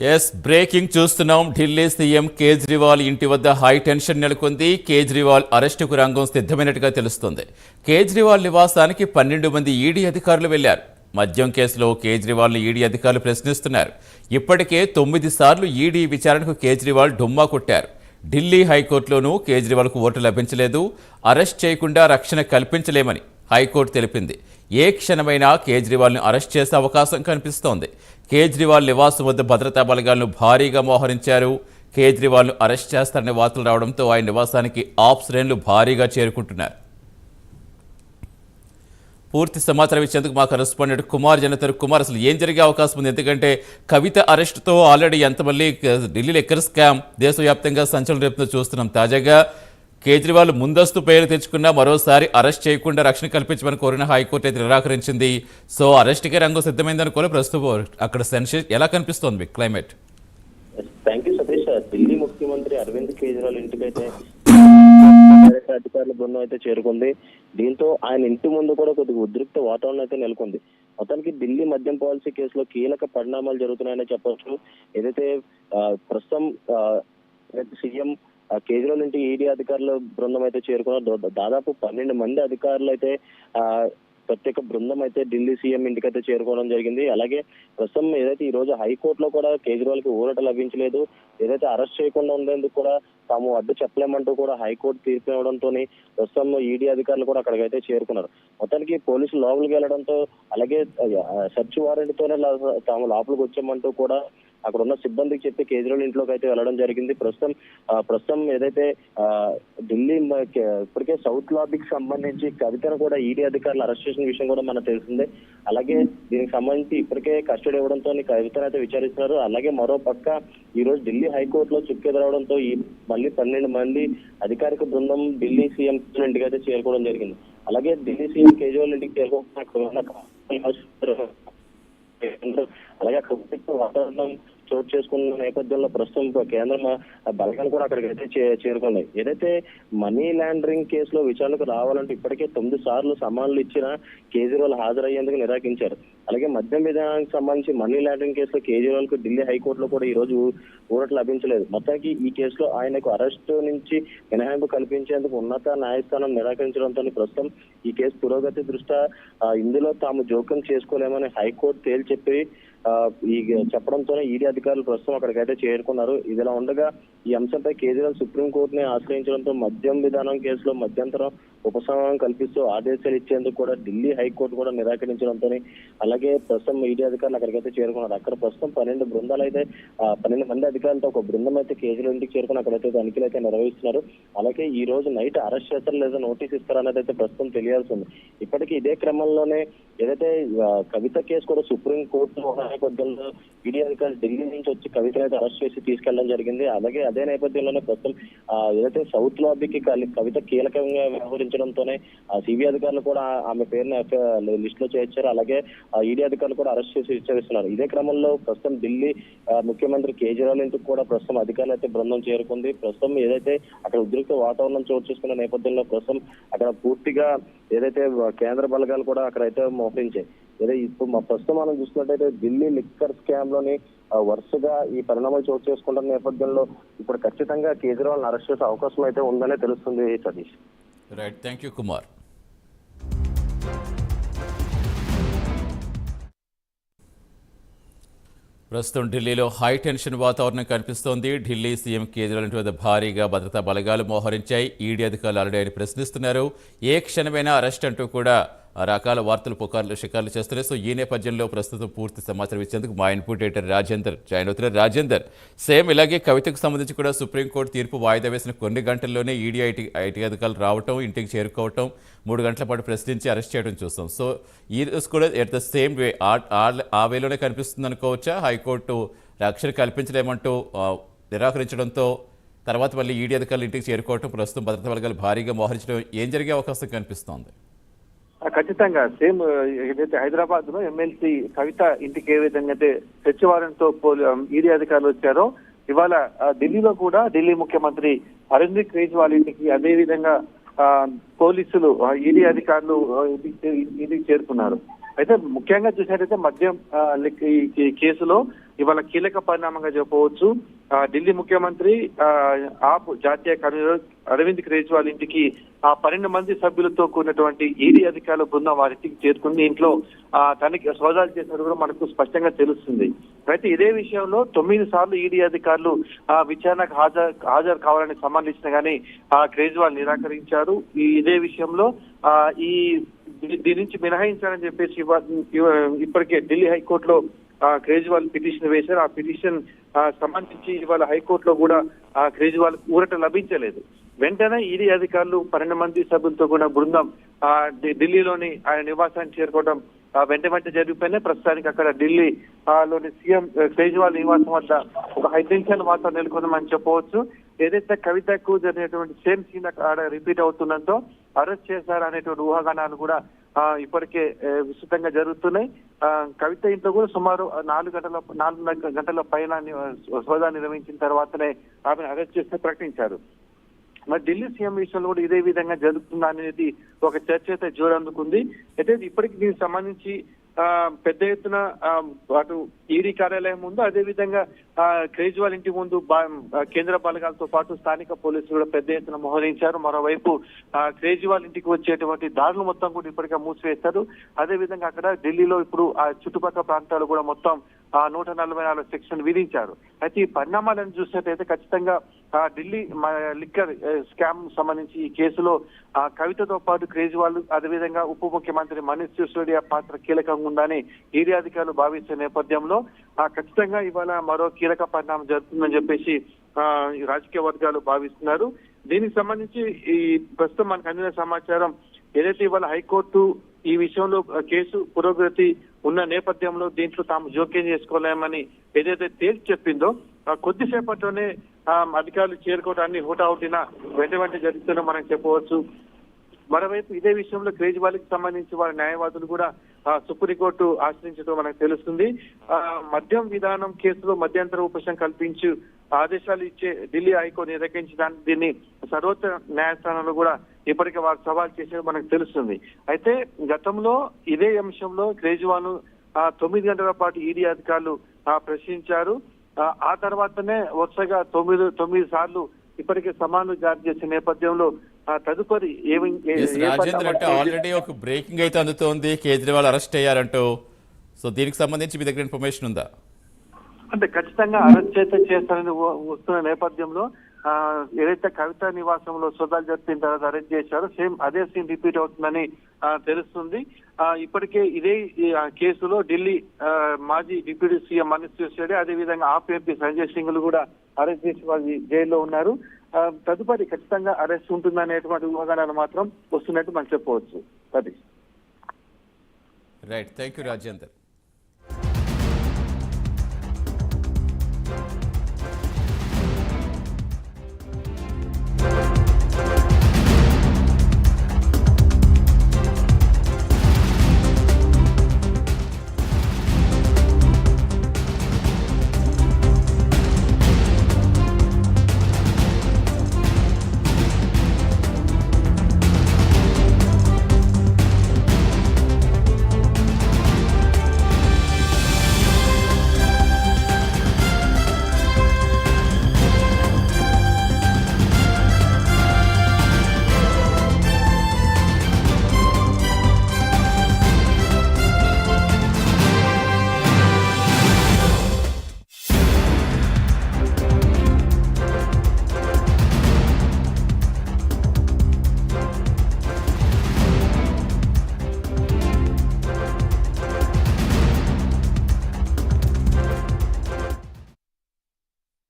Yes breaking చూస్తున్నాం. Delhi CM Kejriwal ఇంటి వద్ద హై టెన్షన్ నెలకొంది. కేజ్రీవాల్ అరెస్టుకు రంగం సిద్ధమైనట్టుగా తెలుస్తోంది. కేజ్రీవాల్ నివాసానికి 12 మంది ఈడీ అధికారులు వెళ్లారు. మద్యం కేసులో కేజ్రీవాల్ని ఈడీ అధికారులు ప్రశ్నిస్తున్నారు. ఇప్పటికే 9 సార్లు ఈడీ విచారణకు కేజ్రీవాల్ డుమ్మా కొట్టారు. ఢిల్లీ హైకోర్టులోనూ కేజ్రీవాల్కు ఓటు లభించలేదు. అరెస్ట్ చేయకుండా రక్షణ కల్పించలేమని హైకోర్టు తెలిపింది. ఏ క్షణమైనా కేజ్రీవాల్ను అరెస్ట్ చేసే అవకాశం కనిపిస్తోంది. కేజ్రీవాల్ నివాసం వద్ద భద్రతా బలగాలను భారీగా మోహరించారు. కేజ్రీవాల్ను అరెస్ట్ చేస్తారనే వార్తలు రావడంతో ఆయన నివాసానికి ఆప్ శ్రేణులు భారీగా చేరుకుంటున్నారు. పూర్తి సమాచారం ఇచ్చేందుకు మా కరెస్పాండెంట్ కుమార్ జనతరు. కుమార్, అసలు ఏం జరిగే అవకాశం ఉంది? ఎందుకంటే కవిత అరెస్టుతో ఆల్రెడీ ఎంతమంది ఢిల్లీలో ఎక్కర్ స్కామ్ దేశవ్యాప్తంగా సంచలనం రేపుతుందో చూస్తున్నాం. తాజాగా కేజ్రీవాల్ ముందస్తు పేరు తెచ్చుకున్నా మరోసారి అరెస్ట్ చేయకుండా రక్షణ కల్పించమని కోరిన హైకోర్టు అయితే నిరాకరించింది. సో అరెస్ట్కే రంగం సిద్ధమైందని కూడా ప్రస్తుతం అక్కడ సెన్సేషన్ ఎలా కనిపిస్తోంది climate? Thank you Satish. Delhi ముఖ్యమంత్రి అరవింద్ కేజ్రీవాల్ ఇంటికైతే అధికారుల బృందం అయితే చేరుకుంది. దీంతో ఆయన ఇంటి ముందు కూడా కొద్దిగా ఉద్రిక్త వాతావరణం అయితే నెలకొంది. మొత్తానికి ఢిల్లీ మద్యం పాలసీ కేసులో కీలక పరిణామాలు జరుగుతున్నాయని చెప్పొచ్చు. ఏదైతే ప్రస్తుతం సీఎం కేజ్రీవాల్ ఇంటి ఈడీ అధికారుల బృందం అయితే చేరుకున్నారు. దాదాపు 12 మంది అధికారులు అయితే ప్రత్యేక బృందం అయితే ఢిల్లీ సీఎం ఇంటికైతే చేరుకోవడం జరిగింది. అలాగే ప్రస్తుతం ఏదైతే ఈ రోజు హైకోర్టులో కూడా కేజ్రీవాల్ కి ఊరట లభించలేదు, ఏదైతే అరెస్ట్ చేయకుండా ఉండేందుకు కూడా తాము అడ్డు చెప్పలేమంటూ కూడా హైకోర్టు తీర్పు ఇవ్వడంతో ప్రస్తుతం ఈడీ అధికారులు కూడా అక్కడికైతే చేరుకున్నారు. మొత్తానికి పోలీసులు లోపలికి వెళ్లడంతో, అలాగే సెర్చ్ వారెంట్ తోనే తాము లోపలికి వచ్చామంటూ కూడా అక్కడ ఉన్న సిబ్బందికి చెప్పి కేజ్రీవాల్ ఇంట్లోకి అయితే వెళ్ళడం జరిగింది. ప్రస్తుతం ఏదైతే ఢిల్లీ ఇప్పటికే సౌత్ లాబీకి సంబంధించి కవితను కూడా ఈడీ అధికారులు అరెస్ట్ చేసిన విషయం కూడా మనకు తెలిసిందే. అలాగే దీనికి సంబంధించి ఇప్పటికే కస్టడీ ఇవ్వడంతో కవితను అయితే విచారిస్తున్నారు. అలాగే మరో పక్క ఈ రోజు ఢిల్లీ హైకోర్టులో చుక్కెదరవడంతో ఈ మళ్ళీ 12 మంది అధికారిక బృందం ఢిల్లీ సీఎం ఇంటికి అయితే చేరుకోవడం జరిగింది. అలాగే ఢిల్లీ సీఎం కేజ్రీవాల్ ఇంటికి చేరుకోవడం అలాగే అక్కడ వాతావరణం చోటు చేసుకున్న నేపథ్యంలో ప్రస్తుతం కేంద్రం బలగాలు కూడా అక్కడికైతే చేరుకున్నాయి. ఏదైతే మనీ లాండరింగ్ కేసులో విచారణకు రావాలంటే ఇప్పటికే 9 సార్లు సమన్లు ఇచ్చిన కేజ్రీవాల్ హాజరయ్యేందుకు నిరాకరించారు. అలాగే మద్యం విధానానికి సంబంధించి మనీ లాండరింగ్ కేసులో కేజ్రీవాల్ కు ఢిల్లీ హైకోర్టులో కూడా ఈ రోజు ఊరట లభించలేదు. మొత్తానికి ఈ కేసులో ఆయనకు అరెస్టు నుంచి మినహాయింపు కల్పించేందుకు ఉన్నత న్యాయస్థానం నిరాకరించడంతో ప్రస్తుతం ఈ కేసు పురోగతి దృష్ట్యా ఇందులో తాము జోక్యం చేసుకోలేమని హైకోర్టు తేల్చెప్పి ఈ చెప్పడంతోనే ఈడీ అధికారులు ప్రస్తుతం అక్కడికైతే చేరుకున్నారు. ఇదిలా ఉండగా ఈ అంశంపై కేజ్రీవాల్ సుప్రీంకోర్టుని ఆశ్రయించడంతో మద్యం విధానం కేసులో మధ్యంతరం ఉపశమనం కల్పిస్తూ ఆదేశాలు ఇచ్చేందుకు కూడా ఢిల్లీ హైకోర్టు కూడా నిరాకరించడంతో అలాగే ప్రస్తుతం ఈడీ అధికారులు అక్కడికైతే చేరుకున్నారు. అక్కడ ప్రస్తుతం 12 బృందాలు అయితే 12 మంది అధికారులతో ఒక బృందం అయితే కేజ్రీవాల్ ఇంటికి చేరుకుని అక్కడైతే తనిఖీలు అయితే నిర్వహిస్తున్నారు. అలాగే ఈ రోజు నైట్ అరెస్ట్ చేస్తారా లేదా నోటీస్ ఇస్తారా అనేది అయితే ప్రస్తుతం తెలియాల్సి ఉంది. ఇప్పటికీ ఇదే క్రమంలోనే ఏదైతే కవిత కేసు కూడా సుప్రీం కోర్టు నేపథ్యంలో ఈడీ అధికారులు ఢిల్లీ నుంచి వచ్చి కవితను అయితే అరెస్ట్ చేసి తీసుకెళ్లడం జరిగింది. అలాగే అదే నేపథ్యంలోనే ప్రస్తుతం ఏదైతే సౌత్ లాబీకి కవిత కీలకంగా వ్యవహరించడంతోనే సిబిఐ అధికారులు కూడా ఆమె పేరుని లిస్ట్ లో చేర్చారు. అలాగే ఈడీ అధికారులు కూడా అరెస్ట్ చేసి విచారిస్తున్నారు. ఇదే క్రమంలో ప్రస్తుతం ఢిల్లీ ముఖ్యమంత్రి కేజ్రీవాల్ ఇంటికి కూడా ప్రస్తుతం అధికారులు అయితే బృందం చేరుకుంది. ప్రస్తుతం ఏదైతే అక్కడ ఉద్రిక్త వాతావరణం చోటు చేసుకున్న నేపథ్యంలో ప్రస్తుతం అక్కడ పూర్తిగా ఏదైతే కేంద్ర బలగాలు కూడా అక్కడైతే మోహరించాయి. ఇప్పుడు ప్రస్తుతం మనం చూసినట్టయితే ఢిల్లీ లిక్కర్ స్కామ్ లోని వరుసగా ఈ పరిణామాలు చోటు చేసుకుంటున్న నేపథ్యంలో ఇప్పుడు ఖచ్చితంగా కేజ్రీవాల్ అరెస్ట్ చేసే అవకాశం అయితే ఉందనే తెలుస్తుంది Satish. Right, thank you Kumar. ప్రస్తుతం ఢిల్లీలో హై టెన్షన్ వాతావరణం కనిపిస్తోంది. ఢిల్లీ సీఎం కేజ్రీవాల్ ఇంటి వద్ద భారీగా భద్రతా బలగాలు మోహరించాయి. ఈడీ అధికారులు ఆల్రెడీ ఆయన ప్రశ్నిస్తున్నారు. ఏ క్షణమైనా అరెస్ట్ అంటూ కూడా రకాల వార్తలు పుకార్లు షికార్లు చేస్తున్నాయి. సో ఈ నేపథ్యంలో ప్రస్తుతం పూర్తి సమాచారం ఇచ్చేందుకు మా ఇన్పుట్ ఎడిటర్ రాజేందర్ జాయిన్ అవుతున్నారు. రాజేందర్, సేమ్ ఇలాగే కవితకు సంబంధించి కూడా సుప్రీంకోర్టు తీర్పు వాయిదా వేసిన కొన్ని గంటల్లోనే ఈడీ ఐటీ అధికారులు రావటం, ఇంటికి చేరుకోవటం, 3 గంటల పాటు ప్రశ్నించి అరెస్ట్ చేయడం చూస్తాం. సో ఈ రోజు కూడా ఎట్ ద సేమ్ వే ఆ వేలోనే కనిపిస్తుంది అనుకోవచ్చా? హైకోర్టు రక్షణ కల్పించలేమంటూ నిరాకరించడంతో తర్వాత మళ్ళీ ఈడీ అధికారులు ఇంటికి చేరుకోవటం, ప్రస్తుతం భద్రతా బలగాలు భారీగా మోహరించడం, ఏం జరిగే అవకాశం కనిపిస్తోంది? ఖచ్చితంగా సేమ్ ఏదైతే హైదరాబాద్ లో ఎమ్మెల్సీ కవిత ఇంటికి ఏ విధంగా అయితే సెర్చ్ వారెంట్ తో ఈడీ అధికారులు వచ్చారో, ఇవాళ ఢిల్లీలో కూడా ఢిల్లీ ముఖ్యమంత్రి అరవింద్ కేజ్రీవాల్ ఇంటికి అదే విధంగా పోలీసులు ఈడీ అధికారులు ఇంటికి చేరుకున్నారు. అయితే ముఖ్యంగా చూసినట్టయితే మద్యం ఈ కేసులో ఇవాళ కీలక పరిణామంగా చెప్పవచ్చు. ఢిల్లీ ముఖ్యమంత్రి ఆప్ జాతీయ కన్వీనర్ అరవింద్ కేజ్రీవాల్ ఇంటికి 12 మంది సభ్యులతో కూడినటువంటి ఈడీ అధికారుల బృందం వారి ఇంటికి చేరుకుంది. ఇంట్లో తనకి సోదాలు చేసినట్టు కూడా మనకు స్పష్టంగా తెలుస్తుంది. అయితే ఇదే విషయంలో 9 సార్లు ఈడీ అధికారులు విచారణకు హాజరు కావాలని సంబంధించిన కానీ కేజ్రీవాల్ నిరాకరించారు. ఇదే విషయంలో దీని నుంచి మినహాయించాలని చెప్పేసి ఇప్పటికే ఢిల్లీ హైకోర్టులో కేజ్రీవాల్ పిటిషన్ వేశారు. ఆ పిటిషన్ సంబంధించి ఇవాళ హైకోర్టులో కూడా కేజ్రీవాల్ ఊరట లభించలేదు. వెంటనే ఈడీ అధికారులు 12 మంది సభ్యులతో కూడా బృందం ఢిల్లీలోని ఆయన నివాసానికి చేరుకోవడం వెంట జరిగిపోయినాయి. ప్రస్తుతానికి అక్కడ ఢిల్లీ లోని సీఎం కేజ్రీవాల్ నివాసం వద్ద ఒక హైటెన్షన్ వాతావరణం నెలకొందని చెప్పవచ్చు. ఏదైతే కవితకు జరిగినటువంటి సేమ్ సీన్ అక్కడ రిపీట్ అవుతుండటంతో అరెస్ట్ చేశారనేటువంటి ఊహాగానాలు కూడా ఇప్పటికే విస్తృతంగా జరుగుతున్నాయి. కవిత ఇంట్లో కూడా సుమారు 4 గంటల పైన సోదా నిర్వహించిన తర్వాతనే ఆమెను అరెస్ట్ చేస్తే ప్రకటించారు. మరి ఢిల్లీ సీఎం విషయంలో కూడా ఇదే విధంగా జరుగుతుందా అనేది ఒక చర్చ అయితే జోరందుకుంది. అయితే ఇప్పటికి దీనికి సంబంధించి పెద్ద ఎత్తున అటు ఈడీ కార్యాలయం ముందు, అదే విధంగా కేజ్రీవాల్ ఇంటి ముందు కేంద్ర బలగాలతో పాటు స్థానిక పోలీసులు కూడా పెద్ద ఎత్తున మోహరించారు. మరోవైపు కేజ్రీవాల్ ఇంటికి వచ్చేటువంటి దారులు మొత్తం కూడా ఇప్పటికే మూసివేస్తారు. అదే విధంగా అక్కడ ఢిల్లీలో ఇప్పుడు ఆ చుట్టుపక్కల ప్రాంతాలు కూడా మొత్తం 144 సెక్షన్ విధించారు. అయితే ఈ పరిణామాలను చూసినట్టయితే ఖచ్చితంగా ఢిల్లీ లిక్కర్ స్కామ్ సంబంధించి ఈ కేసులో కవితతో పాటు కేజ్రీవాల్, అదేవిధంగా ఉప ముఖ్యమంత్రి మనీష్ సిసోడియా పాత్ర కీలకంగా ఉందని ఈడీ అధికారులు భావిస్తున్న నేపథ్యంలో ఖచ్చితంగా ఇవాళ మరో కీలక పరిణామం జరుగుతుందని చెప్పేసి రాజకీయ వర్గాలు భావిస్తున్నారు. దీనికి సంబంధించి ఈ ప్రస్తుతం మనకు అందిన సమాచారం ఏదైతే ఇవాళ హైకోర్టు ఈ విషయంలో కేసు పురోగతి ఉన్న నేపథ్యంలో దీంట్లో తాము జోక్యం చేసుకోలేమని ఏదైతే తేల్చి చెప్పిందో కొద్దిసేపట్లోనే అధికారులు చేరుకోవడాన్ని హుటాహుటిన వెంట జరుగుతుందో మనం చెప్పవచ్చు. మరోవైపు ఇదే విషయంలో కేజ్రీవాల్కి సంబంధించి వారి న్యాయవాదులు కూడా సుప్రీంకోర్టు ఆశ్రయించడం మనకు తెలుస్తుంది. మద్యం విధానం కేసులో మధ్యంతర ఉపశమనం కల్పించి ఆదేశాలు ఇచ్చే ఢిల్లీ హైకోర్టు నిరాకరించడానికి దీన్ని సర్వోచ్చ న్యాయస్థానంలో కూడా ఇప్పటికే వారు సవాల్ చేసేది మనకు తెలుస్తుంది. అయితే గతంలో ఇదే అంశంలో కేజ్రీవాల్ 9 గంటల పాటు ఈడీ అధికారులు ప్రశ్నించారు. ఆ తర్వాతనే వరుసగా 9 సార్లు ఇప్పటికే సమాన్లు జారీ చేసే నేపథ్యంలో తదుపరి రాజేంద్ర అంటే ఆల్రెడీ ఒక బ్రేకింగ్ అయితే అందుతోంది, కేజ్రీవాల్ అరెస్ట్ అయ్యారంటూ. సో దీనికి సంబంధించి మీ దగ్గర ఇన్ఫర్మేషన్ ఉందా? అంటే ఖచ్చితంగా అరెస్ట్ అయితే చేస్తారని వస్తున్న నేపథ్యంలో ఏదైతే కవిత నివాసంలో సోదాలు జరిపిన తర్వాత అరెస్ట్ చేశారో సేమ్ అదే సీన్ రిపీట్ అవుతుందని తెలుస్తుంది. ఇప్పటికే ఇదే కేసులో ఢిల్లీ మాజీ డిప్యూటీ సీఎం మనీష్ సిసోడియా, అదే విధంగా ఆప్ ఎంపీ సంజయ్ సింగ్ లు కూడా అరెస్ట్ చేసి వాళ్ళు జైల్లో ఉన్నారు. తదుపరి ఖచ్చితంగా అరెస్ట్ ఉంటుందనేటువంటి ఊహాగానాలు మాత్రం వస్తున్నట్టు మనం చెప్పవచ్చు. Satish. Right, thank you Rajender.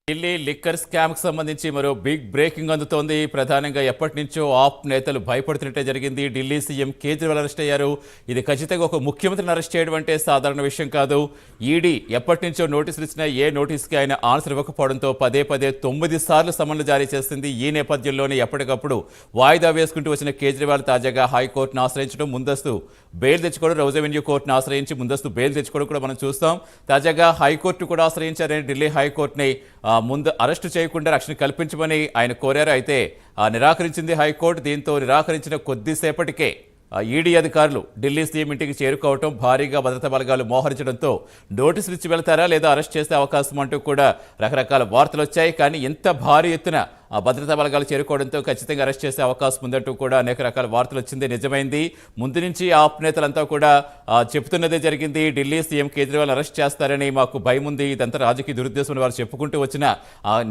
Delhi liquor scam కు సంబంధించి మరో బిగ్ బ్రేకింగ్ అందుతోంది. ప్రధానంగా ఎప్పటి నుంచో ఆప్ నేతలు భయపడుతున్నట్టే జరిగింది. ఢిల్లీ సీఎం కేజ్రీవాల్ అరెస్ట్ అయ్యారు. ఇది ఖచ్చితంగా ఒక ముఖ్యమంత్రిని అరెస్ట్ చేయడం అంటే సాధారణ విషయం కాదు. ఈడీ ఎప్పటి నుంచో నోటీసులు ఇచ్చినా ఏ నోటీస్కి ఆయన ఆన్సర్ ఇవ్వకపోవడంతో పదే 9 సార్లు సమన్లు జారీ చేసింది. ఈ నేపథ్యంలోనే ఎప్పటికప్పుడు వాయిదా వేసుకుంటూ వచ్చిన కేజ్రీవాల్ తాజాగా హైకోర్టును ఆశ్రయించడం, ముందస్తు బెయిల్ తెచ్చుకోవడం, రౌజ్ అవెన్యూ కోర్టును ఆశ్రయించి ముందస్తు బెయిల్ తెచ్చుకోవడం కూడా మనం చూస్తాం. తాజాగా హైకోర్టు కూడా ఆశ్రయించారని ఢిల్లీ హైకోర్టుని ముందు అరెస్టు చేయకుండా రక్షణ కల్పించమని ఆయన కోరారు. అయితే నిరాకరించింది హైకోర్టు. దీంతో నిరాకరించిన కొద్దిసేపటికే ఈడీ అధికారులు ఢిల్లీ సీఎం ఇంటికి చేరుకోవటం, భారీగా భద్రతా బలగాలు మోహరించడంతో నోటీసులు ఇచ్చి వెళ్తారా లేదా అరెస్ట్ చేసే అవకాశం అంటూ కూడా రకరకాల వార్తలు వచ్చాయి. కానీ ఇంత భారీ ఎత్తున ఆ భద్రతా బలగాలు చేరుకోవడంతో ఖచ్చితంగా అరెస్ట్ చేసే అవకాశం ఉందంటూ కూడా అనేక రకాల వార్తలు వచ్చింది. నిజమైంది. ముందు నుంచి ఆప్ నేతలంతా కూడా చెప్తున్నదే జరిగింది. ఢిల్లీ సీఎం కేజ్రీవాల్ అరెస్ట్ చేస్తారని మాకు భయం ఉంది, ఇదంతా రాజకీయ దురుద్దేశం వారు చెప్పుకుంటూ వచ్చిన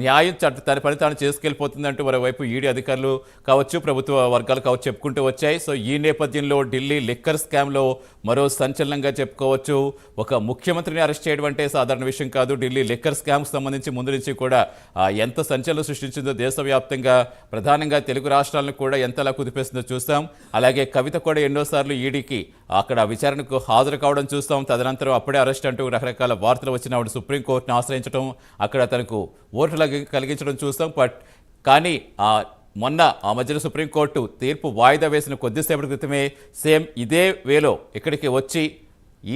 న్యాయం తన పని తాను చేసుకెళ్ళిపోతుందంటూ మరోవైపు ఈడీ అధికారులు కావచ్చు, ప్రభుత్వ వర్గాలు కావచ్చు చెప్పుకుంటూ వచ్చాయి. సో ఈ నేపథ్యంలో ఢిల్లీ లిక్కర్ స్కామ్లో మరో సంచలనంగా చెప్పుకోవచ్చు. ఒక ముఖ్యమంత్రిని అరెస్ట్ చేయడం అంటే సాధారణ విషయం కాదు. ఢిల్లీ లిక్కర్ స్కామ్కి సంబంధించి ముందు నుంచి కూడా ఎంత సంచలనం సృష్టించిందో దేశవ్యాప్తంగా, ప్రధానంగా తెలుగు రాష్ట్రాలను కూడా ఎంతలా కుదిపేస్తుందో చూస్తాం. అలాగే కవిత కూడా ఎన్నోసార్లు ఈడీకి అక్కడ విచారణకు హాజరు కావడం చూస్తాం. తదనంతరం అప్పుడే అరెస్ట్ అంటూ రకరకాల వార్తలు వచ్చిన ఆవిడ సుప్రీంకోర్టును ఆశ్రయించడం, అక్కడ తనకు ఓట్లు కలిగించడం చూస్తాం. కానీ మొన్న ఆ మధ్యన సుప్రీంకోర్టు తీర్పు వాయిదా వేసిన కొద్దిసేపటి క్రితమే సేమ్ ఇదే వేలో ఇక్కడికి వచ్చి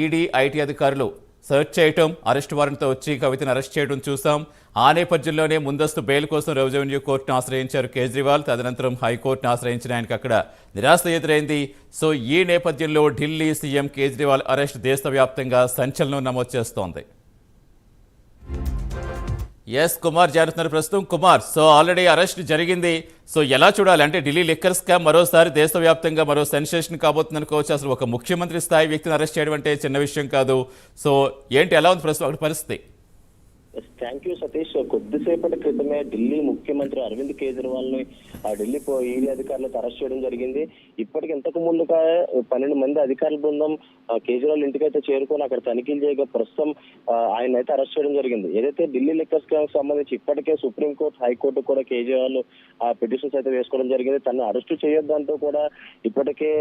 ఈడీ ఐటీ అధికారులు సెర్చ్ చేయటం, అరెస్ట్ వారెంట్తో వచ్చి కవితను అరెస్ట్ చేయడం చూస్తాం. ఆ నేపథ్యంలోనే ముందస్తు బెయిల్ కోసం రెవెన్యూ కోర్టును ఆశ్రయించారు కేజ్రీవాల్. తదనంతరం హైకోర్టును ఆశ్రయించిన ఆయనకు అక్కడ నిరాశ ఎదురైంది. సో ఈ నేపథ్యంలో ఢిల్లీ సీఎం కేజ్రీవాల్ అరెస్ట్ దేశవ్యాప్తంగా సంచలనం నమోదు చేస్తోంది. ఎస్ కుమార్ జారుతున్నారు ప్రస్తుతం. కుమార్, సో ఆల్రెడీ అరెస్ట్ జరిగింది. సో ఎలా చూడాలి అంటే ఢిల్లీ లిక్కర్ స్కామ్ మరోసారి దేశవ్యాప్తంగా మరో సెన్సేషన్ కాబోతుంది అనుకోవచ్చు. అసలు ఒక ముఖ్యమంత్రి స్థాయి వ్యక్తిని అరెస్ట్ చేయడం అంటే చిన్న విషయం కాదు. సో ఏంటి, ఎలా ఉంది ప్రస్తుతం అక్కడ పరిస్థితి? Thank you Satish. కొద్దిసేపటి క్రితమే ఢిల్లీ ముఖ్యమంత్రి అరవింద్ కేజ్రీవాల్ ని ఢిల్లీ ఈడీ అధికారులకు అరెస్ట్ చేయడం జరిగింది. ఇప్పటికి ఇంతకు ముందుగా 12 మంది అధికారుల బృందం కేజ్రీవాల్ ఇంటికైతే చేరుకొని అక్కడ తనిఖీలు చేయగా ప్రస్తుతం ఆయన అయితే అరెస్ట్ చేయడం జరిగింది. ఏదైతే ఢిల్లీ లిక్కర్ స్కామ్ సంబంధించి ఇప్పటికే సుప్రీంకోర్టు, హైకోర్టు కూడా కేజ్రీవాల్ పిటిషన్స్ అయితే వేసుకోవడం జరిగింది. తనను అరెస్టు చేయొద్దంటూ కూడా ఇప్పటికే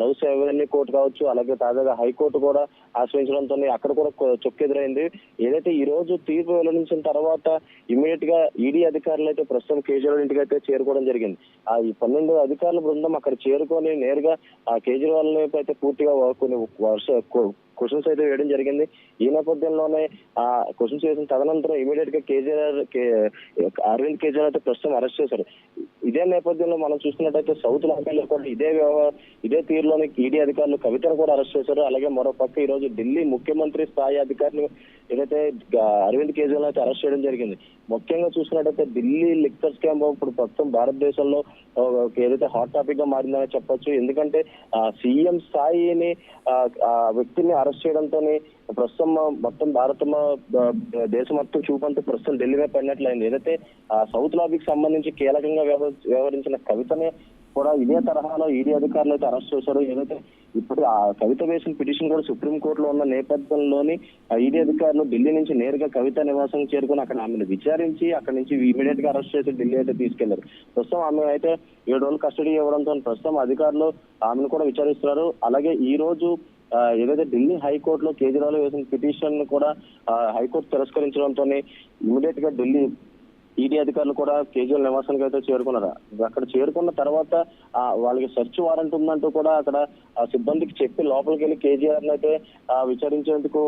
రౌస్ రెవెన్యూ కోర్టు కావచ్చు, అలాగే తాజాగా హైకోర్టు కూడా ఆశ్రయించడంతో అక్కడ కూడా చొక్కెదురైంది. ఏదైతే ఈ రోజు తీర్పు వెల్లడించిన తర్వాత ఇమీడియట్ గా ఈడీ అధికారులు అయితే ప్రస్తుతం కేజ్రీవాల్ ఇంటికి అయితే చేరుకోవడం జరిగింది. ఈ 12 అధికారుల బృందం అక్కడ చేరుకొని నేరుగా ఆ కేజ్రీవాల్ అయితే పూర్తిగా కొన్ని క్వశ్చన్స్ అయితే వేయడం జరిగింది. ఈ నేపథ్యంలోనే ఆ క్వశ్చన్స్ వేసిన తదనంతరం ఇమీడియట్ గా అరవింద్ కేజ్రీవాల్ అయితే ప్రస్తుతం అరెస్ట్ చేశారు. ఇదే నేపథ్యంలో మనం చూసుకున్నట్టయితే సౌత్ లాంకీలో కూడా ఇదే తీరులోని ఈడీ అధికారులు కవితను కూడా అరెస్ట్ చేశారు. అలాగే మరో పక్క ఈ రోజు ఢిల్లీ ముఖ్యమంత్రి స్థాయి అధికారులు ఏదైతే అరవింద్ కేజ్రీవాల్ అయితే అరెస్ట్ చేయడం జరిగింది. ముఖ్యంగా చూసుకున్నట్టయితే ఢిల్లీ లిక్కర్ స్కామ్ ఇప్పుడు ప్రస్తుతం భారతదేశంలో ఏదైతే హాట్ టాపిక్ గా మారిందని చెప్పొచ్చు. ఎందుకంటే సీఎం స్థాయిని వ్యక్తిని అరెస్ట్ చేయడంతో ప్రస్తుతం మొత్తం దేశం మొత్తం చూపంతా ప్రస్తుతం ఢిల్లీ మీద పడినట్లయింది. ఏదైతే సౌత్ లాబీకి సంబంధించి కీలకంగా వ్యవహరించిన కవితనే కూడా ఇదే తరహాలో ఈడీ అధికారులు అయితే అరెస్ట్ చేశారు. ఏదైతే ఇప్పుడు ఆ కవిత వేసిన పిటిషన్ కూడా సుప్రీంకోర్టులో ఉన్న నేపథ్యంలోని ఈడీ అధికారులు ఢిల్లీ నుంచి నేరుగా కవిత నివాసం చేరుకుని అక్కడ ఆమెను విచారించి అక్కడ నుంచి ఇమీడియట్ గా అరెస్ట్ చేసి ఢిల్లీ అయితే తీసుకెళ్లారు. ప్రస్తుతం ఆమె అయితే 7 రోజులు కస్టడీ ఇవ్వడంతో ప్రస్తుతం అధికారులు ఆమెను కూడా విచారిస్తున్నారు. అలాగే ఈ రోజు ఏదైతే ఢిల్లీ హైకోర్టులో కేజ్రీవాల్ వేసిన పిటిషన్ కూడా హైకోర్టు తిరస్కరించడంతో ఇమీడియట్ గా ఢిల్లీ ఈడీ అధికారులు కూడా కేజ్రీవాల్ నివాసానికి అయితే చేరుకున్నారు. అక్కడ చేరుకున్న తర్వాత వాళ్ళకి సెర్చ్ వారెంట్ ఉందంటూ కూడా అక్కడ సిబ్బందికి చెప్పి లోపలికి వెళ్ళి కేజీఆర్ అయితే విచారించేందుకు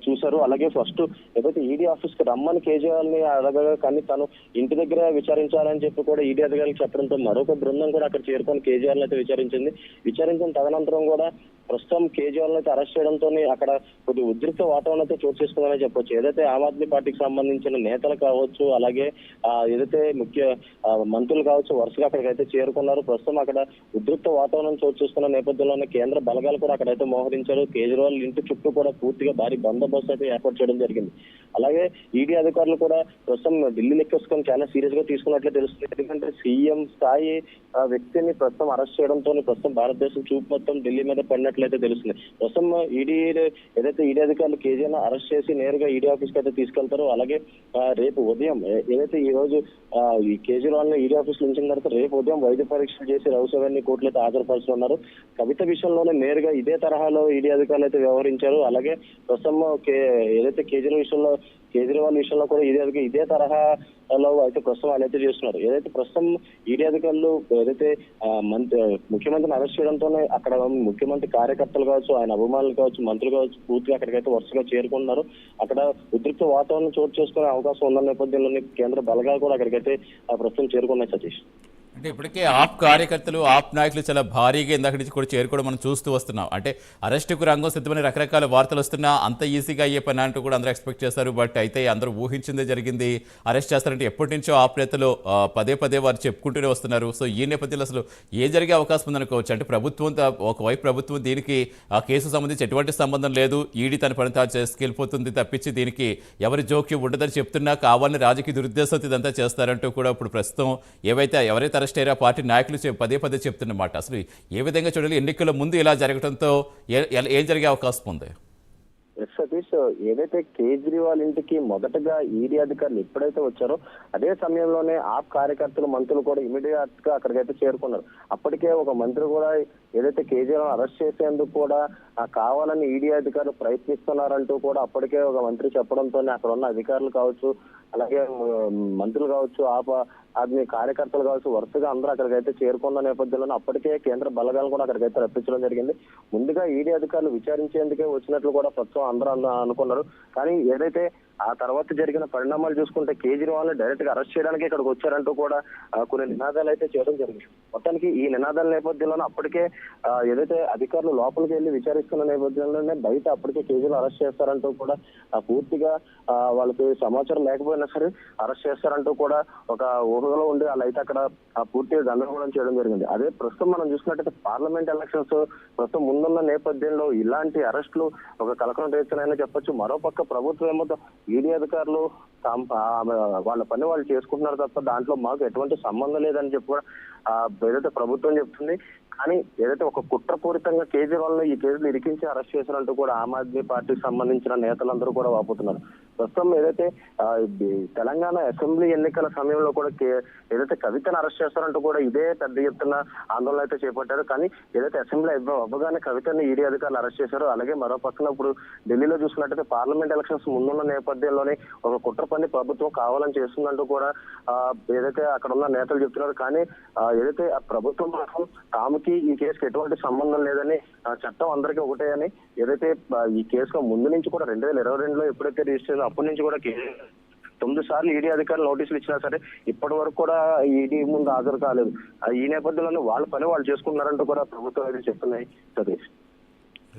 చూశారు. అలాగే ఫస్ట్ ఏదైతే ఈడీ ఆఫీస్ కి రమ్మని కేజ్రీవాల్ ని అడగగా కానీ తను ఇంటి దగ్గర విచారించాలని చెప్పి కూడా ఈడీ అధికారులకు చెప్పడంతో మరొక బృందం కూడా అక్కడ చేరుకొని కేజ్రీవాల్ అయితే విచారించిన తదనంతరం కూడా ప్రస్తుతం కేజ్రీవాల్ అయితే అరెస్ట్ చేయడంతో అక్కడ కొద్ది ఉద్రిక్త వాతావరణం అయితే చోటు చేసుకుందని చెప్పొచ్చు. ఏదైతే ఆమ్ ఆద్మీ పార్టీకి సంబంధించిన నేతలు కావచ్చు, అలాగే ఏదైతే ముఖ్య మంత్రులు కావచ్చు వరుసగా అక్కడికైతే చేరుకున్నారు. ప్రస్తుతం అక్కడ ఉద్రిక్త వాతావరణం చోటు చేసుకున్న నేపథ్యంలోనే కేంద్ర బలగాలు కూడా అక్కడైతే మోహరించారు. కేజ్రీవాల్ ఇంటి చుట్టూ కూడా పూర్తిగా భారీ బందోబస్తు అయితే ఏర్పాటు చేయడం జరిగింది. అలాగే ఈడీ అధికారులు కూడా ప్రస్తుతం ఢిల్లీ లిక్కర్ స్కామ్ చాలా సీరియస్ గా తీసుకున్నట్లే తెలుస్తుంది. ఎందుకంటే సీఎం స్థాయి వ్యక్తిని ప్రస్తుతం అరెస్ట్ చేయడంతో ప్రస్తుతం భారతదేశం చూపు మొత్తం ఢిల్లీ మీద పడినట్లయితే తెలుస్తుంది. ప్రస్తుతం ఏదైతే ఈడీ అధికారులు కేజీఆర్ అరెస్ట్ చేసి నేరుగా ఈడీ ఆఫీస్ కి అయితే తీసుకెళ్తారు. అలాగే రేపు ఉదయం ఏదైతే ఈ రోజు ఈ కేజ్రీవాల్ ని ఈడీ ఆఫీస్ ఉంచిన తర్వాత రేపు ఉదయం వైద్య పరీక్షలు చేసి రౌస్ రెవెన్యూ కోర్టులు అయితే హాజరుపరుస్తున్నారు. కవిత విషయంలోనే నేరుగా ఇదే తరహాలో ఈడీ అధికారులు అయితే వ్యవహరించారు. అలాగే ప్రస్తుతం ఏదైతే కేజ్రీవాల్ విషయంలో కూడా ఇదే తరహాలో అయితే ప్రస్తుతం వాళ్ళు అయితే చేస్తున్నారు. ఏదైతే ప్రస్తుతం ఈడీ అధికారులు ఏదైతే ముఖ్యమంత్రిని అరెస్ట్ చేయడంతోనే అక్కడ ముఖ్యమంత్రి కార్యకర్తలు కావచ్చు, ఆయన అభిమానులు కావచ్చు, మంత్రులు కావచ్చు పూర్తిగా అక్కడికైతే వరుసగా చేరుకుంటున్నారు. అక్కడ ఉద్రిక్త వాతావరణం చోటు చేసుకునే అవకాశం ఉన్న నేపథ్యంలోనే కేంద్ర బలగాలు కూడా అక్కడికైతే ప్రస్తుతం చేరుకున్నాయి. సతీష్. అంటే ఇప్పటికే ఆప్ కార్యకర్తలు ఆప్ నాయకులు చాలా భారీగా ఇందాక నుంచి కూడా చేరుకోవడం మనం చూస్తూ వస్తున్నాం. అంటే అరెస్టుకు రంగం సిద్ధమని రకరకాల వార్తలు వస్తున్నా అంత ఈజీగా అయ్యే పని అంటూ కూడా అందరూ ఎక్స్పెక్ట్ చేస్తారు. బట్ అయితే అందరూ ఊహించిందే జరిగింది. అరెస్ట్ చేస్తారంటే ఎప్పటి నుంచో ఆప్ నేతలు పదే పదే వారు చెప్పుకుంటూనే వస్తున్నారు. సో ఈ నేపథ్యంలో అసలు ఏ జరిగే అవకాశం ఉందనుకోవచ్చు. అంటే ఒకవైపు ప్రభుత్వం దీనికి ఆ కేసు సంబంధించి ఎటువంటి సంబంధం లేదు, ఈడీ తన పని తాను చేసుకెళ్ళిపోతుంది తప్పించి దీనికి ఎవరి జోక్యం ఉండదని చెప్తున్నా కావాలని రాజకీయ దురుద్దేశంతో ఇదంతా చేస్తారంటూ కూడా ఇప్పుడు ప్రస్తుతం ఎవరైతే అరెస్ట్ అయ్యారో పార్టీ నాయకులు పదే పదే చెప్తున్నమాట. అసలు ఏ విధంగా చూడాలి, ఎన్నికల ముందు ఇలా జరగడంతో ఏం జరిగే అవకాశం ఉంది? సతీష్, ఏదైతే కేజ్రీవాల్ ఇంటికి మొదటగా ఈడీ అధికారులు ఎప్పుడైతే వచ్చారో అదే సమయంలోనే ఆప్ కార్యకర్తలు మంత్రులు కూడా ఇమీడియట్ గా అక్కడికైతే చేరుకున్నారు. అప్పటికే ఒక మంత్రి కూడా ఏదైతే కేజ్రీవాల్ అరెస్ట్ చేసేందుకు కూడా కావాలని ఈడీ అధికారులు ప్రయత్నిస్తున్నారంటూ కూడా అప్పటికే ఒక మంత్రి చెప్పడంతోనే అక్కడ ఉన్న అధికారులు కావచ్చు, అలాగే మంత్రులు కావచ్చు, ఆర్మీ కార్యకర్తలు కావచ్చు, వరుసగా అందరూ అక్కడికైతే చేరుకున్న నేపథ్యంలోనే అప్పటికే కేంద్ర బలగాలను కూడా అక్కడికైతే రప్పించడం జరిగింది. ముందుగా ఈడీ అధికారులు విచారించేందుకే వచ్చినట్లు కూడా ప్రస్తుతం అందరూ అనుకున్నారు. కానీ ఏదైతే ఆ తర్వాత జరిగిన పరిణామాలు చూసుకుంటే కేజ్రీవాల్ డైరెక్ట్ గా అరెస్ట్ చేయడానికి ఇక్కడికి వచ్చారంటూ కూడా కొన్ని నినాదాలు అయితే చేయడం జరిగింది. మొత్తానికి ఈ నినాదాల నేపథ్యంలోనే అప్పటికే ఏదైతే అధికారులు లోపలికి వెళ్ళి విచారిస్తున్న నేపథ్యంలోనే బయట అప్పటికే కేజ్రీవాల్ అరెస్ట్ చేస్తారంటూ కూడా పూర్తిగా వాళ్ళకి సమాచారం లేకపోయినా సరే అరెస్ట్ చేస్తారంటూ కూడా ఒక ఊహలో ఉండి వాళ్ళైతే అక్కడ పూర్తిగా గందరగోళం చేయడం జరిగింది. అదే ప్రస్తుతం మనం చూసుకున్నట్టయితే పార్లమెంట్ ఎలక్షన్స్ ప్రస్తుతం ముందున్న నేపథ్యంలో ఇలాంటి అరెస్టులు ఒక కలకలం రేస్తున్నాయని చెప్పొచ్చు. మరోపక్క ప్రభుత్వం ఏమో ఈడీ అధికారులు వాళ్ళ పని వాళ్ళు చేసుకుంటున్నారు తప్ప దాంట్లో మాకు ఎటువంటి సంబంధం లేదని చెప్పి కూడా ఏదైతే ప్రభుత్వం చెప్తుంది. కానీ ఏదైతే ఒక కుట్రపూరితంగా కేజ్రీవాల్ ఈ కేసులు ఇరికించి అరెస్ట్ చేసినట్టు కూడా ఆమ్ ఆద్మీ పార్టీకి సంబంధించిన నేతలందరూ కూడా వాపోతున్నారు. ప్రస్తుతం ఏదైతే తెలంగాణ అసెంబ్లీ ఎన్నికల సమయంలో కూడా ఏదైతే కవితను అరెస్ట్ చేస్తారంటూ కూడా ఇదే పెద్ద ఎత్తున ఆందోళన అయితే చేపట్టారు. కానీ ఏదైతే అసెంబ్లీ అవ్వగానే కవితని ఈడీ అధికారులు అరెస్ట్ చేశారు. అలాగే మరో పక్కన ఇప్పుడు ఢిల్లీలో చూసుకున్నట్టయితే పార్లమెంట్ ఎలక్షన్స్ ముందున్న నేపథ్యంలోనే ఒక కుట్ర పని ప్రభుత్వం కావాలని చేస్తుందంటూ కూడా ఏదైతే అక్కడ ఉన్న నేతలు చెప్తున్నారు. కానీ ఏదైతే ప్రభుత్వం మాత్రం తాముకి ఈ కేసుకి ఎటువంటి సంబంధం లేదని, చట్టం అందరికీ ఒకటే అని, ఏదైతే ఈ కేసులో ముందు నుంచి కూడా 2022లో ఎప్పుడైతే రిజిస్టర్ అప్పటి నుంచి కూడా 9 సార్లు ఈడీ అధికారులు నోటీసులు ఇచ్చినా సరే ఇప్పటి వరకు కూడా ఈడీ ముందు హాజరు కాలేదు. ఈ నేపథ్యంలోనే వాళ్ళ పని వాళ్ళు చేసుకుంటున్నారంటూ కూడా ప్రభుత్వం అయితే చెప్తున్నాయి. సతీష్,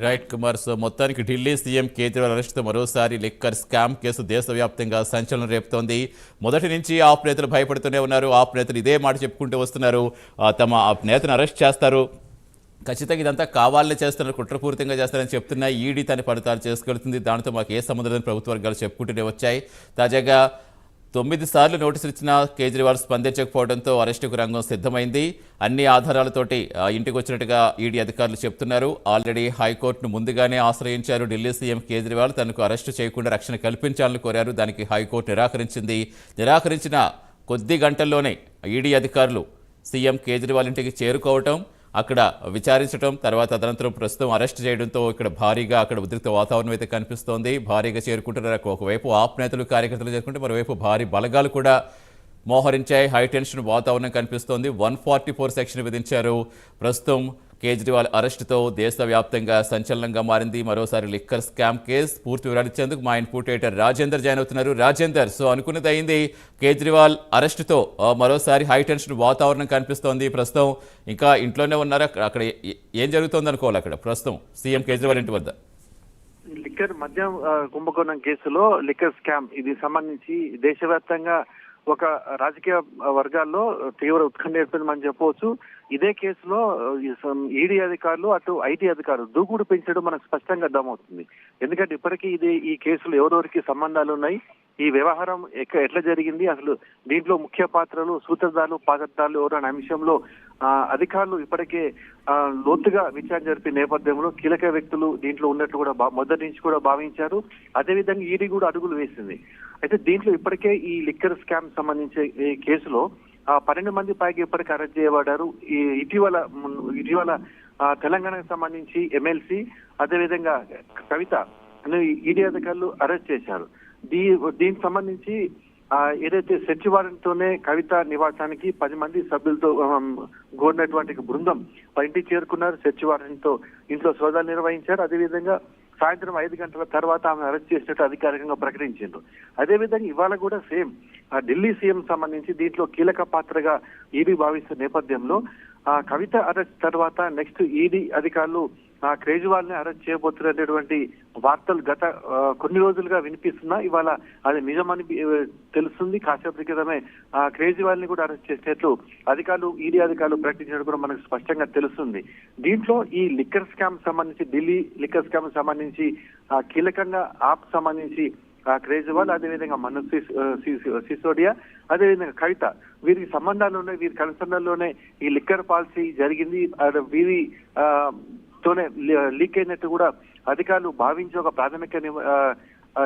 రైట్ కుమార్. సో మొత్తానికి ఢిల్లీ సీఎం కేజ్రీవాల్ అరెస్టుతో మరోసారి లిక్కర్ స్కామ్ కేసు దేశవ్యాప్తంగా సంచలనం రేపుతోంది. మొదటి నుంచి ఆప్ నేతలు భయపడుతూనే ఉన్నారు. ఆప్ నేతలు ఇదే మాట చెప్పుకుంటూ వస్తున్నారు, తమ నేతను అరెస్ట్ చేస్తారు, ఖచ్చితంగా ఇదంతా కావాలనే చేస్తున్నారు, కుట్రపూరితంగా చేస్తారని చెప్తున్నా ఈడీ తన పడతాలు చేసుకెళ్తుంది, దానితో మాకు ఏ సంబంధం లేదని ప్రభుత్వ వర్గాలు చెప్పుకుంటూనే వచ్చాయి. తాజాగా 9 సార్లు నోటీసులు ఇచ్చిన కేజ్రీవాల్ స్పందించకపోవడంతో అరెస్టుకు రంగం సిద్ధమైంది. అన్ని ఆధారాలతోటి ఇంటికి వచ్చినట్టుగా ఈడీ అధికారులు చెప్తున్నారు. ఆల్రెడీ హైకోర్టును ముందుగానే ఆశ్రయించారు. ఢిల్లీ సీఎం కేజ్రీవాల్ తనకు అరెస్టు చేయకుండా రక్షణ కల్పించాలని కోరారు. దానికి హైకోర్టు నిరాకరించింది. నిరాకరించిన కొద్ది గంటల్లోనే ఈడీ అధికారులు సీఎం కేజ్రీవాల్ ఇంటికి చేరుకోవటం, అక్కడ విచారించడం, తర్వాత తదనంతరం ప్రస్తుతం అరెస్ట్ చేయడంతో ఇక్కడ భారీగా అక్కడ ఉద్రిక్త వాతావరణం అయితే కనిపిస్తోంది. భారీగా చేరుకుంటున్నారు. ఒకవైపు ఆప్ నేతలు కార్యకర్తలు చేరుకుంటే మరోవైపు భారీ బలగాలు కూడా మోహరించాయి. హై టెన్షన్ వాతావరణం కనిపిస్తోంది. 144 సెక్షన్ విధించారు. ప్రస్తుతం కేజ్రీవాల్ అరెస్టుతో దేశవ్యాప్తంగా సంచలనంగా మారింది. మరోసారి లిక్కర్ స్కామ్ కేసు పూర్తి వివరాలు ఇచ్చేందుకు మా ఇన్పుట్ ఎడిటర్ రాజేందర్ జాయిన్ అవుతున్నారు. రాజేందర్, సో అనుకున్నది అయింది. కేజ్రీవాల్ అరెస్టుతో మరోసారి హై టెన్షన్ వాతావరణం కనిపిస్తోంది. ప్రస్తుతం ఇంకా ఇంట్లోనే ఉన్నారా? అక్కడ ఏం జరుగుతోంది అనుకోవాలి అక్కడ ప్రస్తుతం సీఎం కేజ్రీవాల్ ఇంటి వద్ద? లిక్కర్ మద్యం కుంభకోణం కేసులో లిక్కర్ స్కామ్ ఇది సంబంధించి దేశవ్యాప్తంగా ఒక రాజకీయ వర్గాల్లో తీవ్ర ఉత్కంఠ ఏర్పడిందని చెప్పవచ్చు. ఇదే కేసులో ఈడీ అధికారులు అటు ఐటీ అధికారులు దూకుడు పెంచడం మనకు స్పష్టంగా అర్థమవుతుంది. ఎందుకంటే ఇప్పటికీ ఈ కేసులు ఎవరెవరికి సంబంధాలు ఉన్నాయి, ఈ వ్యవహారం ఎట్లా జరిగింది, అసలు దీంట్లో ముఖ్య పాత్రలు, సూత్రధారులు, పాత్రధారులు ఎవరు అనే అంశంలో అధికారులు ఇప్పటికే లోతుగా విచారణ జరిపే నేపథ్యంలో కీలక వ్యక్తులు దీంట్లో ఉన్నట్టు కూడా మొదటి నుంచి కూడా భావించారు. అదేవిధంగా ఈడీ కూడా అడుగులు వేసింది. అయితే దీంట్లో ఇప్పటికే ఈ లిక్కర్ స్కామ్ సంబంధించి ఈ కేసులో 12 మంది పైకి ఇప్పటికే అరెస్ట్ చేయబడ్డారు. ఇటీవల తెలంగాణకు సంబంధించి ఎమ్మెల్సీ అదేవిధంగా కవిత ఈడీ అధికారులు అరెస్ట్ చేశారు. దీనికి సంబంధించి ఏదైతే సెర్చ్ వారెంట్ తోనే కవిత నివాసానికి 10 మంది సభ్యులతో కూడినటువంటి బృందం ఇంటికి చేరుకున్నారు. సెర్చ్ వారెంట్ తో ఇంట్లో సోదాలు నిర్వహించారు. అదేవిధంగా సాయంత్రం 5 గంటల తర్వాత ఆమెను అరెస్ట్ చేసినట్టు అధికారికంగా ప్రకటించారు. అదేవిధంగా ఇవాళ కూడా సేమ్ ఢిల్లీ సీఎం సంబంధించి దీంట్లో కీలక పాత్రగా ఈడీ భావిస్తున్న నేపథ్యంలో కవిత అరెస్ట్ తర్వాత నెక్స్ట్ ఈడీ అధికారులు కేజ్రీవాల్ ని అరెస్ట్ చేయబోతున్నటువంటి వార్తలు గత కొన్ని రోజులుగా వినిపిస్తున్నా ఇవాళ అది నిజమని తెలుస్తుంది. కాసేపటి క్రితమే కేజ్రీవాల్ ని కూడా అరెస్ట్ చేసినట్లు ఈడీ అధికారులు ప్రకటించినట్టు కూడా మనకు స్పష్టంగా తెలుస్తుంది. దీంట్లో ఈ లిక్కర్ స్కామ్ సంబంధించి ఢిల్లీ లిక్కర్ స్కామ్ సంబంధించి కీలకంగా ఆప్ సంబంధించి కేజ్రీవాల్, అదేవిధంగా మనోజ్ సిసోడియా, అదేవిధంగా కవిత వీరికి సంబంధాలు ఉన్నాయి. వీరి కన్సర్న్లోనే ఈ లిక్కర్ పాలసీ జరిగింది. వీరి తోనే లీక్ అయినట్టు కూడా అధికారులు భావించి ఒక ప్రాథమిక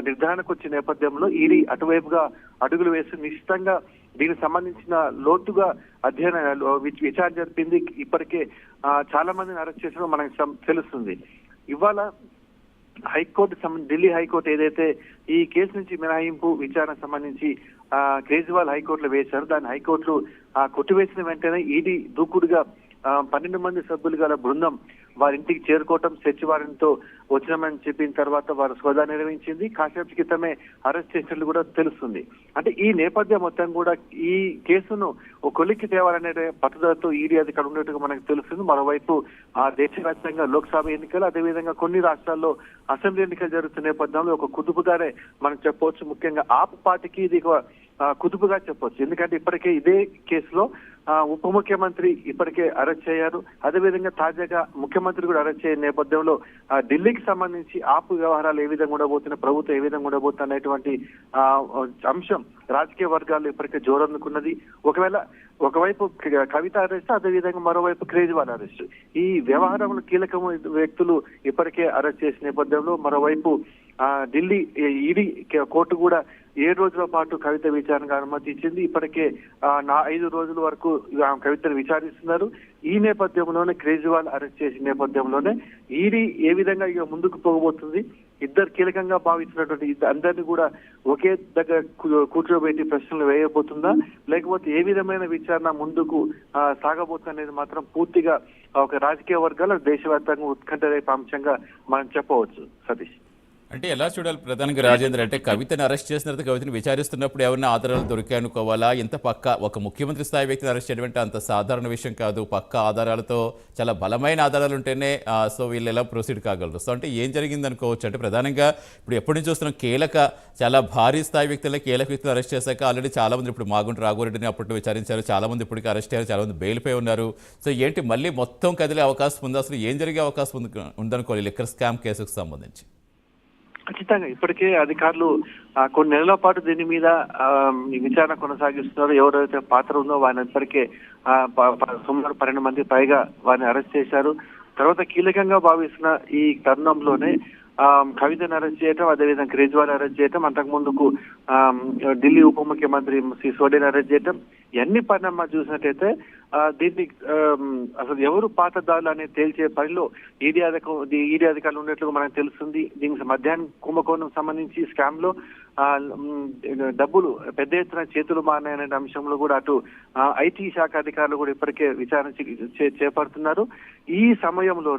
నిర్ధారణకు వచ్చిన నేపథ్యంలో ఈడీ అటువైపుగా అడుగులు వేసి నిశ్చితంగా దీనికి సంబంధించిన లోతుగా విచారణ జరిపింది. ఇప్పటికే చాలా మందిని అరెస్ట్ చేసిన మనకు తెలుస్తుంది. ఇవాళ ఢిల్లీ హైకోర్టు ఏదైతే ఈ కేసు నుంచి మినహాయింపు విచారణ సంబంధించి కేజ్రీవాల్ హైకోర్టులో వేశారు, దాన్ని హైకోర్టులు కొట్టివేసిన వెంటనే ఈడీ దూకుడుగా 12 మంది సభ్యులు గల బృందం వారి ఇంటికి చేరుకోవటం, సెర్చ్ వారెంట్తో వచ్చినామని చెప్పిన తర్వాత వారు సోదా నిర్వహించింది. కాసేపు క్రితమే అరెస్ట్ చేసినట్లు కూడా తెలుస్తుంది. అంటే ఈ నేపథ్యం మొత్తం కూడా ఈ కేసును ఒక కొలిక్కి తేవాలనే పట్టుదలతో ఈడీ అధికారులు ఉన్నట్టుగా మనకు తెలుస్తుంది. మరోవైపు దేశవ్యాప్తంగా లోక్సభ ఎన్నికలు, అదేవిధంగా కొన్ని రాష్ట్రాల్లో అసెంబ్లీ ఎన్నికలు జరుగుతున్న నేపథ్యంలో ఒక కుదుపుగానే మనం చెప్పవచ్చు. ముఖ్యంగా ఆప్ పార్టీకి ఇది ఒక కుదుపుగా చెప్పొచ్చు. ఎందుకంటే ఇప్పటికే ఇదే కేసులో ఉప ముఖ్యమంత్రి ఇప్పటికే అరెస్ట్ అయ్యారు. అదేవిధంగా తాజాగా ముఖ్యమంత్రి కూడా అరెస్ట్ అయిన నేపథ్యంలో ఢిల్లీకి సంబంధించి ఆపు వ్యవహారాలు ఏ విధంగా ఉండబోతున్నాయి, ప్రభుత్వం ఏ విధంగా ఉండబోతుంది అనేటువంటి అంశం రాజకీయ వర్గాల్లో ఇప్పటికే జోరందుకున్నది. ఒకవైపు కవిత అరెస్ట్, అదేవిధంగా మరోవైపు కేజ్రీవాల్ అరెస్ట్, ఈ వ్యవహారంలో కీలకమైన వ్యక్తులు ఇప్పటికే అరెస్ట్ చేసిన నేపథ్యంలో మరోవైపు ఢిల్లీ ఈడీ కోర్టు కూడా 7 రోజుల పాటు కవిత విచారణకు అనుమతి ఇచ్చింది. ఇప్పటికే 5 రోజుల వరకు కవితను విచారిస్తున్నారు. ఈ నేపథ్యంలోనే కేజ్రీవాల్ అరెస్ట్ చేసిన నేపథ్యంలోనే ఈడీ ఏ విధంగా ఇక ముందుకు పోగబోతుంది, ఇద్దరు కీలకంగా భావిస్తున్నటువంటి అందరినీ కూడా ఒకే దగ్గర కూర్చోబెట్టి ప్రశ్నలు వేయబోతుందా, లేకపోతే ఏ విధమైన విచారణ ముందుకు సాగబోతుంది అనేది మాత్రం పూర్తిగా ఒక రాజకీయ వర్గాల దేశవ్యాప్తంగా ఉత్కంఠ రేపు అంశంగా మనం చెప్పవచ్చు. సతీష్, అంటే ఎలా చూడాలి ప్రధానంగా రాజేంద్ర, అంటే కవితను అరెస్ట్ చేసిన తర్వాత కవితను విచారిస్తున్నప్పుడు ఏమన్నా ఆధారాలు దొరికాయనుకోవాలా? ఎంత పక్క ఒక ముఖ్యమంత్రి స్థాయి వ్యక్తిని అరెస్ట్ చేయడం అంటే అంత సాధారణ విషయం కాదు. పక్క ఆధారాలతో చాలా బలమైన ఆధారాలు ఉంటేనే సో వీళ్ళు ఎలా ప్రొసీడ్ కాగలరు. సో అంటే ఏం జరిగింది అనుకోవచ్చు. అంటే ప్రధానంగా ఇప్పుడు ఎప్పటి నుంచి చూస్తున్నాం చాలా భారీ స్థాయి వ్యక్తులే కీలక వ్యక్తులు అరెస్ట్ చేశాక ఆల్రెడీ చాలా మంది ఇప్పుడు మాగుంట రాఘవరెడ్డిని అప్పట్లో విచారించారు, చాలా మంది ఇప్పటికీ అరెస్ట్ అయ్యారు, చాలా మంది బెయిల్పై ఉన్నారు. సో ఏంటి మళ్ళీ మొత్తం కదిలే అవకాశం ఉంది? అసలు ఏం జరిగే అవకాశం ఉందనుకోవాలి లిక్కర్ స్కామ్ కేసుకు సంబంధించి? ఖచ్చితంగా ఇప్పటికే అధికారులు కొన్ని నెలల పాటు దీని మీద విచారణ కొనసాగిస్తున్నారు. ఎవరైతే పాత్ర ఉందో వారిని ఇప్పటికే సుమారు 12 మంది పైగా వారిని అరెస్ట్ చేశారు. తర్వాత కీలకంగా భావిస్తున్న ఈ తరుణంలోనే కవితను అరెస్ట్ చేయటం, అదేవిధంగా కేజ్రీవాల్ అరెస్ట్ చేయటం, అంతకుముందుకు ఢిల్లీ ఉప ముఖ్యమంత్రి సిసోడియాని అరెస్ట్ చేయటం, ఇవన్నీ పరిణామాలు చూసినట్టయితే దీన్ని అసలు ఎవరు పాతదారులు అనేది తేల్చే పనిలో ఈడీ అధికారులు ఉన్నట్లుగా మనకు తెలుస్తుంది. దీనికి మధ్యాహ్నం కుంభకోణం సంబంధించి స్కామ్ లో డబ్బులు పెద్ద ఎత్తున చేతులు మారినాయనే అంశంలో కూడా అటు ఐటీ శాఖ అధికారులు కూడా ఇప్పటికే విచారణ చేపడుతున్నారు. ఈ సమయంలోనే